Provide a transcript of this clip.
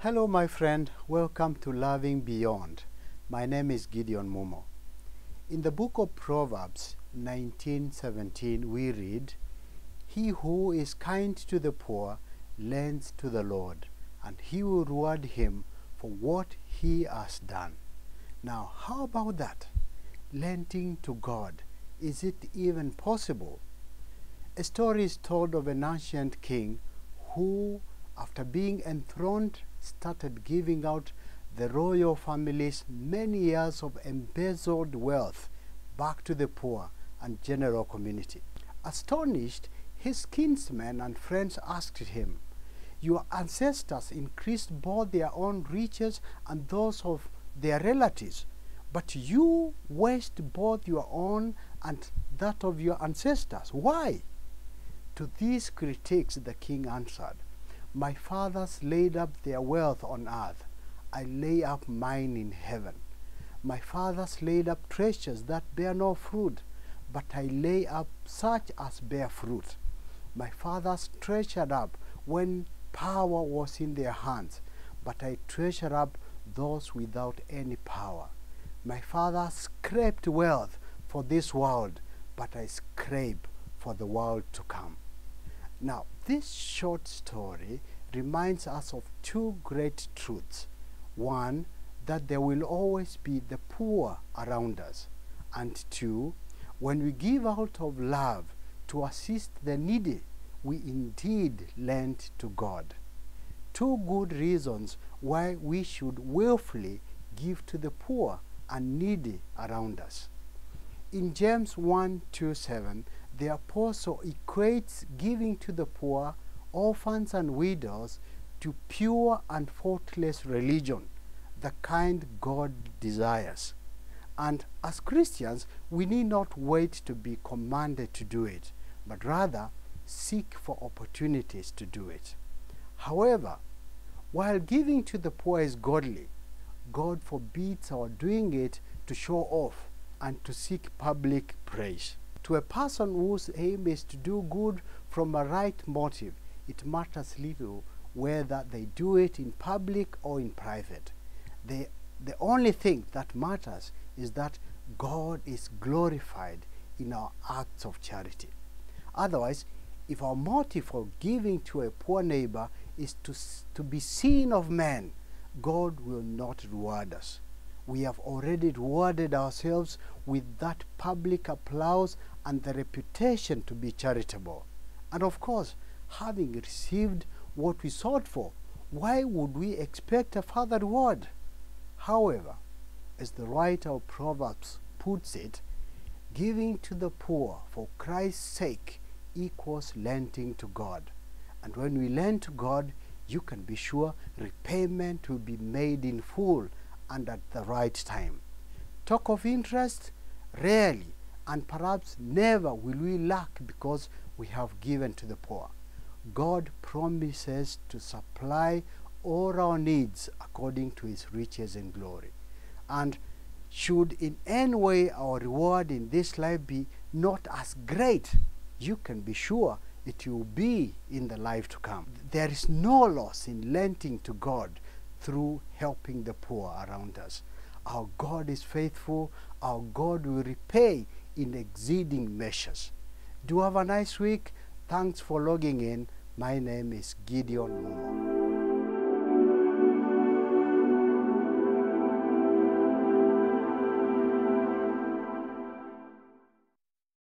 Hello my friend, welcome to Loving Beyond. My name is Gideon Mumo. In the book of Proverbs 19:17 we read, "He who is kind to the poor lends to the Lord, and he will reward him for what he has done." Now, how about that? Lending to God. Is it even possible? A story is told of an ancient king who, after being enthroned, started giving out the royal family's many years of embezzled wealth back to the poor and general community. Astonished, his kinsmen and friends asked him, "Your ancestors increased both their own riches and those of their relatives, but you waste both your own and that of your ancestors. Why?" To these critiques the king answered, "My fathers laid up their wealth on earth. I lay up mine in heaven. My fathers laid up treasures that bear no fruit, but I lay up such as bear fruit. My fathers treasured up when power was in their hands, but I treasure up those without any power. My fathers scraped wealth for this world, but I scrape for the world to come." Now, this short story reminds us of two great truths. One, that there will always be the poor around us. And two, when we give out of love to assist the needy, we indeed lend to God. Two good reasons why we should willfully give to the poor and needy around us. In James 1:27, the apostle equates giving to the poor, orphans and widows to pure and faultless religion, the kind God desires. And as Christians, we need not wait to be commanded to do it, but rather seek for opportunities to do it. However, while giving to the poor is godly, God forbids our doing it to show off and to seek public praise. To a person whose aim is to do good from a right motive, it matters little whether they do it in public or in private. The only thing that matters is that God is glorified in our acts of charity. Otherwise, if our motive for giving to a poor neighbor is to be seen of men, God will not reward us. We have already rewarded ourselves with that public applause and the reputation to be charitable. And of course, having received what we sought for, why would we expect a further reward? However, as the writer of Proverbs puts it, giving to the poor for Christ's sake equals lending to God. And when we lend to God, you can be sure repayment will be made in full and at the right time. Talk of interest, rarely and perhaps never will we lack because we have given to the poor. God promises to supply all our needs according to his riches and glory. And should in any way our reward in this life be not as great, you can be sure it will be in the life to come. There is no loss in lending to God through helping the poor around us. Our God is faithful. Our God will repay in exceeding measures. Do have a nice week. Thanks for logging in. My name is Gideon Mumo.